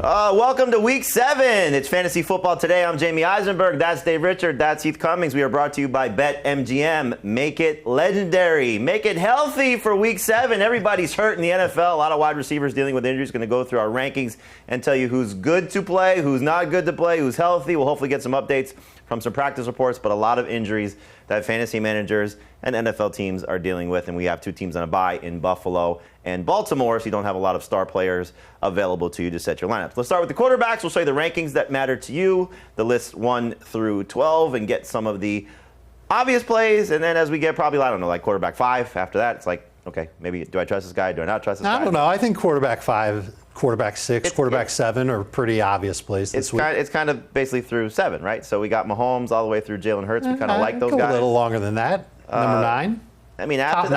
Welcome to Week 7. It's Fantasy Football Today. I'm Jamie Eisenberg. That's Dave Richard. That's Heath Cummings. We are brought to you by BetMGM. Make it legendary. Make it healthy for Week 7. Everybody's hurt in the NFL. A lot of wide receivers dealing with injuries. Going to go through our rankings and tell you who's good to play, who's not good to play, who's healthy. We'll hopefully get some updates from some practice reports, but a lot of injuries that fantasy managers and NFL teams are dealing with. And we have two teams on a bye in Buffalo and Baltimore, so you don't have a lot of star players available to you to set your lineups. Let's start with the quarterbacks. We'll show you the rankings that matter to you, the list 1 through 12, and get some of the obvious plays. And then as we get probably, I don't know, like quarterback 5 after that, it's like, okay, maybe do I trust this guy? Do I not trust this guy? I don't know. I think quarterback 5, quarterback 6, quarterback 7 are pretty obvious plays this week. It's kind of basically through 7, right? So we got Mahomes all the way through Jalen Hurts. We kind of like those guys. A little longer than that. Number 9. I mean, after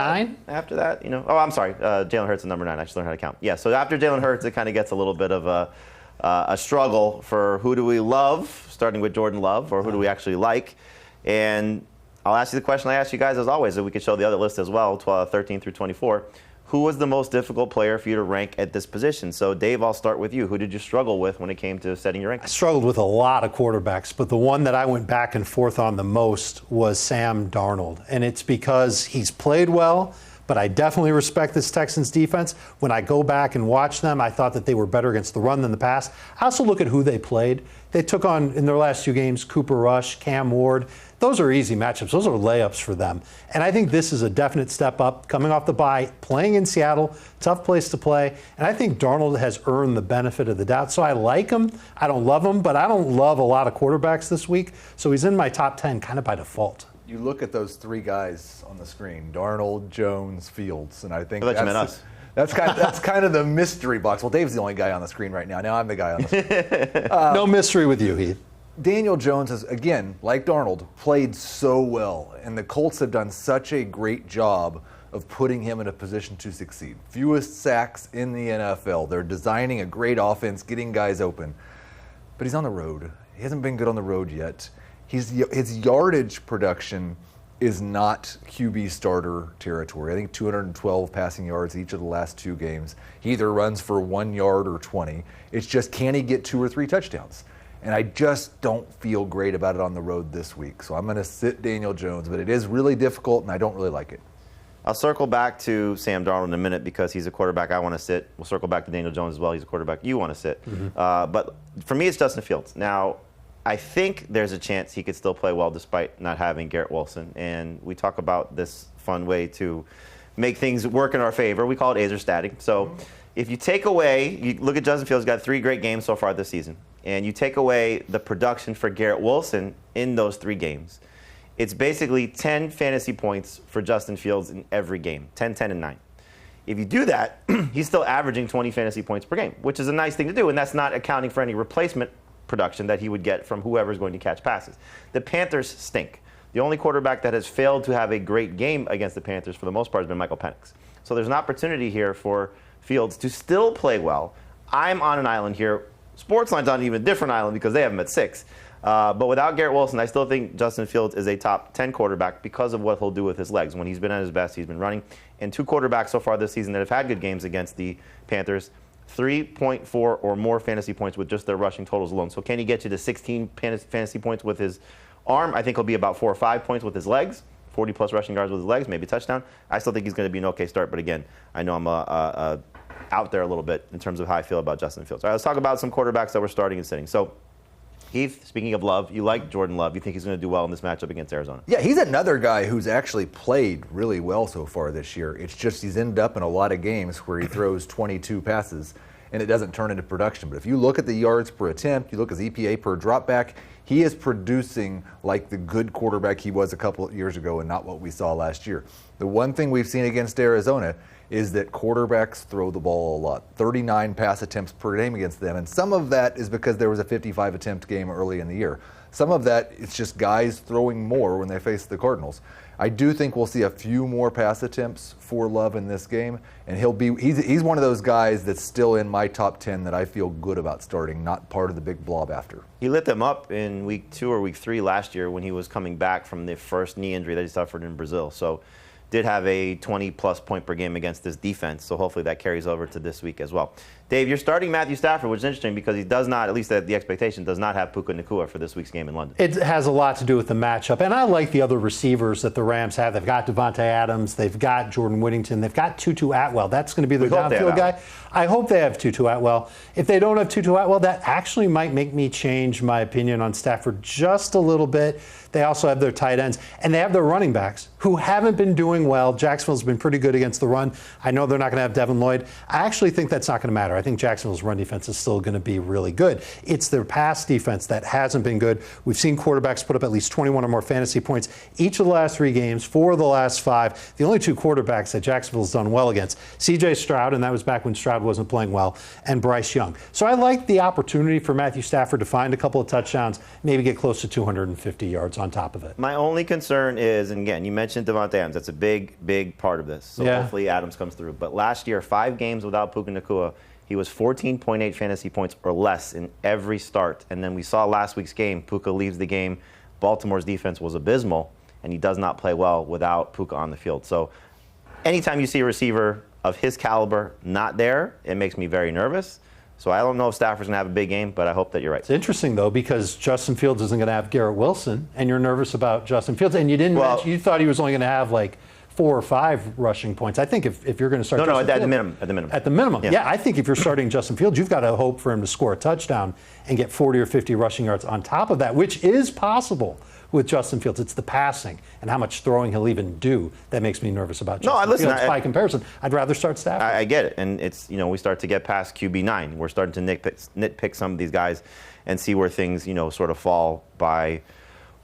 that, you know. Oh, I'm sorry. Jalen Hurts is number 9. I should learn how to count. Yeah, so after Jalen Hurts, it kind of gets a little bit of a struggle for who do we love, starting with Jordan Love, or who do we actually like. And I'll ask you the question I asked you guys as always, and we can show the other list as well, 13 through 24. Who was the most difficult player for you to rank at this position? So, Dave, I'll start with you. Who did you struggle with when it came to setting your rankings? I struggled with a lot of quarterbacks, but the one that I went back and forth on the most was Sam Darnold. And it's because he's played well, but I definitely respect this Texans defense. When I go back and watch them, I thought that they were better against the run than the pass. I also look at who they played. They took on, in their last 2 games, Cooper Rush, Cam Ward. Those are easy matchups. Those are layups for them. And I think this is a definite step up, coming off the bye, playing in Seattle, tough place to play. And I think Darnold has earned the benefit of the doubt. So I like him. I don't love him, but I don't love a lot of quarterbacks this week. So he's in my top 10 kind of by default. You look at those 3 guys on the screen, Darnold, Jones, Fields, and I think that's kind of the mystery box. Well, Dave's the only guy on the screen right now. Now I'm the guy on the screen. No mystery with you, Heath. Daniel Jones has, again, like Darnold, played so well, and the Colts have done such a great job of putting him in a position to succeed. Fewest sacks in the NFL. They're designing a great offense, getting guys open. But he's on the road. He hasn't been good on the road yet. His yardage production is not QB starter territory. I think 212 passing yards each of the last 2 games. He either runs for 1 yard or 20. It's just, can he get 2 or 3 touchdowns? And I just don't feel great about it on the road this week. So I'm going to sit Daniel Jones, but it is really difficult, and I don't really like it. I'll circle back to Sam Darnold in a minute because he's a quarterback I want to sit. We'll circle back to Daniel Jones as well. He's a quarterback you want to sit. But for me, it's Justin Fields. Now, I think there's a chance he could still play well despite not having Garrett Wilson. And we talk about this fun way to make things work in our favor. We call it Azer statting. So if you take away, you look at Justin Fields, got 3 great games so far this season, and you take away the production for Garrett Wilson in those 3 games, it's basically 10 fantasy points for Justin Fields in every game, 10, 10, and 9. If you do that, he's still averaging 20 fantasy points per game, which is a nice thing to do, and that's not accounting for any replacement production that he would get from whoever's going to catch passes. The Panthers stink. The only quarterback that has failed to have a great game against the Panthers for the most part has been Michael Penix. So there's an opportunity here for Fields to still play well. I'm on an island here. Sportsline's on an even different island because they have him at 6. But without Garrett Wilson, I still think Justin Fields is a top 10 quarterback because of what he'll do with his legs. When he's been at his best, he's been running. And 2 quarterbacks so far this season that have had good games against the Panthers, 3.4 or more fantasy points with just their rushing totals alone. So can he get you to 16 fantasy points with his arm? I think he'll be about 4 or 5 points with his legs, 40-plus rushing yards with his legs, maybe a touchdown. I still think he's going to be an okay start. But again, I know I'm out there a little bit in terms of how I feel about Justin Fields. All right, let's talk about some quarterbacks that we're starting and sitting. So, Heath, speaking of Love, you like Jordan Love. You think he's going to do well in this matchup against Arizona? Yeah, he's another guy who's actually played really well so far this year. It's just he's ended up in a lot of games where he throws 22 passes and it doesn't turn into production. But if you look at the yards per attempt, you look at his EPA per dropback, he is producing like the good quarterback he was a couple of years ago and not what we saw last year. The one thing we've seen against Arizona is that quarterbacks throw the ball a lot. 39 pass attempts per game against them. And some of that is because there was a 55 attempt game early in the year. Some of that, it's just guys throwing more when they face the Cardinals. I do think we'll see a few more pass attempts for Love in this game, and he's one of those guys that's still in my top 10 that I feel good about starting, not part of the big blob after. He lit them up in week 2 or week 3 last year when he was coming back from the first knee injury that he suffered in Brazil. So did have a 20-plus point per game against this defense, so hopefully that carries over to this week as well. Dave, you're starting Matthew Stafford, which is interesting because he does not, at least the expectation, does not have Puka Nacua for this week's game in London. It has a lot to do with the matchup. And I like the other receivers that the Rams have. They've got Devontae Adams. They've got Jordan Whittington. They've got Tutu Atwell. That's going to be their downfield guy. I hope they have Tutu Atwell. If they don't have Tutu Atwell, that actually might make me change my opinion on Stafford just a little bit. They also have their tight ends, and they have their running backs who haven't been doing well. Jacksonville's been pretty good against the run. I know they're not going to have Devin Lloyd. I actually think that's not going to matter. I think Jacksonville's run defense is still going to be really good. It's their pass defense that hasn't been good. We've seen quarterbacks put up at least 21 or more fantasy points each of the last 3 games, 4 of the last 5. The only 2 quarterbacks that Jacksonville's done well against, C.J. Stroud, and that was back when Stroud wasn't playing well, and Bryce Young. So I like the opportunity for Matthew Stafford to find a couple of touchdowns, maybe get close to 250 yards on top of it. My only concern is, and again, you mentioned Devontae Adams. That's a big part of this. So hopefully Adams comes through. But last year, 5 games without Puka Nacua, he was 14.8 fantasy points or less in every start. And then we saw last week's game, Puka leaves the game. Baltimore's defense was abysmal, and he does not play well without Puka on the field. So anytime you see a receiver of his caliber not there, it makes me very nervous. So I don't know if Stafford's going to have a big game, but I hope that you're right. It's interesting, though, because Justin Fields isn't going to have Garrett Wilson, and you're nervous about Justin Fields. And you didn't mention, you thought he was only going to have like 4 or 5 rushing points. I think if you're going to start at the minimum. At the minimum. Yeah, I think if you're starting Justin Fields, you've got to hope for him to score a touchdown and get 40 or 50 rushing yards on top of that, which is possible with Justin Fields. It's the passing and how much throwing he'll even do that makes me nervous about Justin Fields. By comparison, I'd rather start Stafford. I get it. And it's, we start to get past QB9. We're starting to nitpick some of these guys and see where things, sort of fall by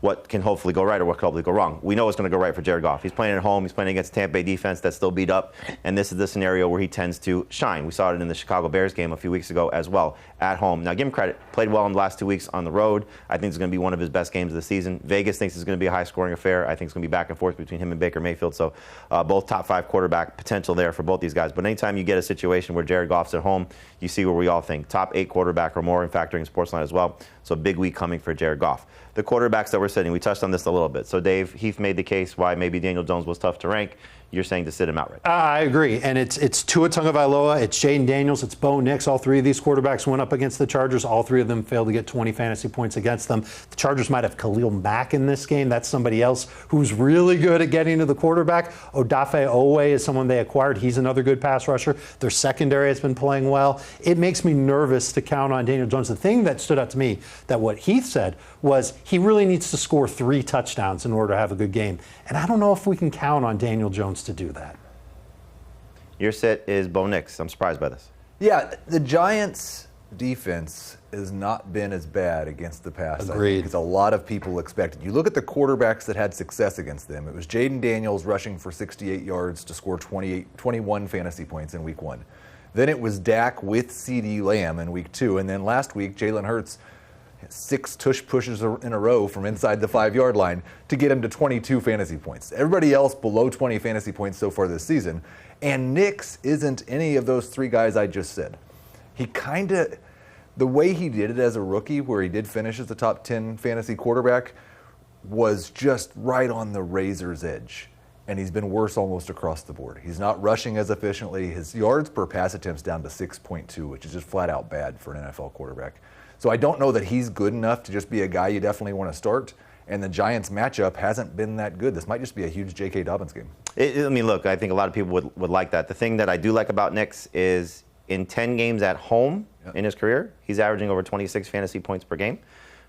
what can hopefully go right or what can hopefully go wrong. We know it's going to go right for Jared Goff. He's playing at home. He's playing against Tampa Bay defense that's still beat up, and this is the scenario where he tends to shine. We saw it in the Chicago Bears game a few weeks ago as well, at home. Now, give him credit. Played well in the last 2 weeks on the road. I think it's going to be one of his best games of the season. Vegas thinks it's going to be a high-scoring affair. I think it's going to be back and forth between him and Baker Mayfield. So both top 5 quarterback potential there for both these guys. But anytime you get a situation where Jared Goff's at home, you see where we all think. Top 8 quarterback or more, in factoring Sportsline as well. So big week coming for Jared Goff. The quarterbacks that we're sitting, we touched on this a little bit. So Dave, Heath made the case why maybe Daniel Jones was tough to rank. You're saying to sit him outright. I agree. And it's Tua Tagovailoa, it's Jaden Daniels, it's Bo Nix. All 3 of these quarterbacks went up against the Chargers. All 3 of them failed to get 20 fantasy points against them. The Chargers might have Khalil Mack in this game. That's somebody else who's really good at getting to the quarterback. Odafe Owe is someone they acquired. He's another good pass rusher. Their secondary has been playing well. It makes me nervous to count on Daniel Jones. The thing that stood out to me, that what Heath said, was he really needs to score 3 touchdowns in order to have a good game. And I don't know if we can count on Daniel Jones to do that. Your sit is Bo Nix. I'm surprised by this. Yeah, the Giants' defense has not been as bad against the pass. Agreed. I think, as a lot of people expected. You look at the quarterbacks that had success against them. It was Jaden Daniels rushing for 68 yards to score 21 fantasy points in week 1. Then it was Dak with CeeDee Lamb in week 2. And then last week, Jalen Hurts 6 tush pushes in a row from inside the 5-yard line to get him to 22 fantasy points. Everybody else below 20 fantasy points so far this season. And Nix isn't any of those 3 guys I just said. He the way he did it as a rookie, where he did finish as the top 10 fantasy quarterback, was just right on the razor's edge. And he's been worse almost across the board. He's not rushing as efficiently. His yards per pass attempts down to 6.2, which is just flat out bad for an NFL quarterback. So I don't know that he's good enough to just be a guy you definitely want to start. And the Giants matchup hasn't been that good. This might just be a huge J.K. Dobbins game. Look, I think a lot of people would like that. The thing that I do like about Nix is in 10 games at home in his career, he's averaging over 26 fantasy points per game.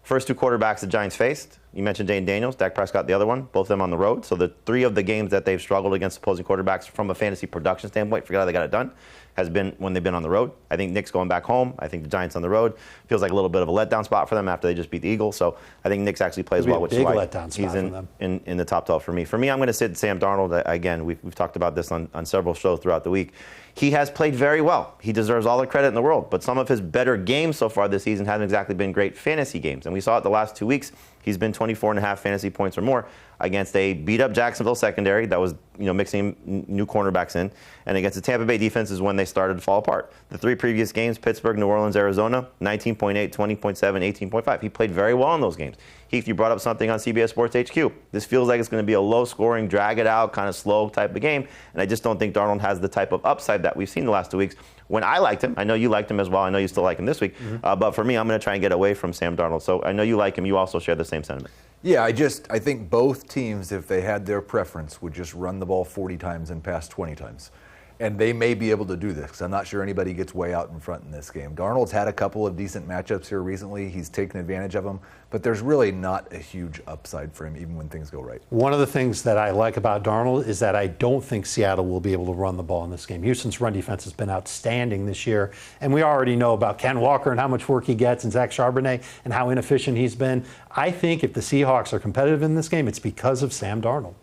First 2 quarterbacks the Giants faced, you mentioned Jaden Daniels, Dak Prescott the other one, both of them on the road. So the 3 of the games that they've struggled against opposing quarterbacks from a fantasy production standpoint, forget how they got it done, has been when they've been on the road. I think Nick's going back home. I think the Giants on the road feels like a little bit of a letdown spot for them after they just beat the Eagles. So I think Nick's actually plays well, which is why he's in the top 12 for me. For me, I'm going to sit Sam Darnold. Again, we've talked about this on several shows throughout the week. He has played very well. He deserves all the credit in the world. But some of his better games so far this season haven't exactly been great fantasy games. And we saw it the last 2 weeks. He's been 24.5 fantasy points or more against a beat-up Jacksonville secondary that was mixing new cornerbacks in. And against the Tampa Bay defense is when they started to fall apart. The 3 previous games, Pittsburgh, New Orleans, Arizona, 19.8, 20.7, 18.5. He played very well in those games. Heath, you brought up something on CBS Sports HQ. This feels like it's going to be a low-scoring, drag-it-out, kind of slow type of game. And I just don't think Darnold has the type of upside that we've seen the last 2 weeks. When I liked him, I know you liked him as well. I know you still like him this week. But for me, I'm going to try and get away from Sam Darnold. So I know you like him. You also share the same sentiment. Yeah, I think both teams, if they had their preference, would just run the ball 40 times and pass 20 times. And they may be able to do this because I'm not sure anybody gets way out in front in this game. Darnold's had a couple of decent matchups here recently. He's taken advantage of them, but there's really not a huge upside for him even when things go right. One of the things that I like about Darnold is that I don't think Seattle will be able to run the ball in this game. Houston's run defense has been outstanding this year, and we already know about Ken Walker and how much work he gets, and Zach Charbonnet and how inefficient he's been. I think if the Seahawks are competitive in this game, it's because of Sam Darnold.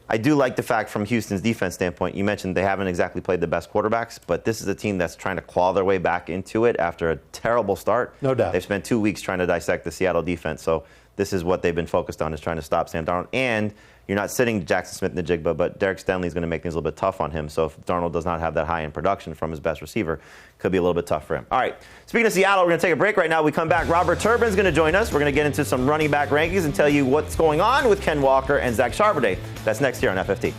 I do like the fact from Houston's defense standpoint, you mentioned they haven't exactly played the best quarterbacks, but this is a team that's trying to claw their way back into it after a terrible start. No doubt. They've spent 2 weeks trying to dissect the Seattle defense, so this is what they've been focused on, is trying to stop Sam Darnold. And you're not sitting Jackson Smith and Najigba, but Derek Stanley is going to make things a little bit tough on him. So if Darnold does not have that high-end production from his best receiver, could be a little bit tough for him. All right, speaking of Seattle, we're going to take a break right now. We come back. Robert Turbin's going to join us. We're going to get into some running back rankings and tell you what's going on with Ken Walker and Zach Charbonnet. That's next here on FFT.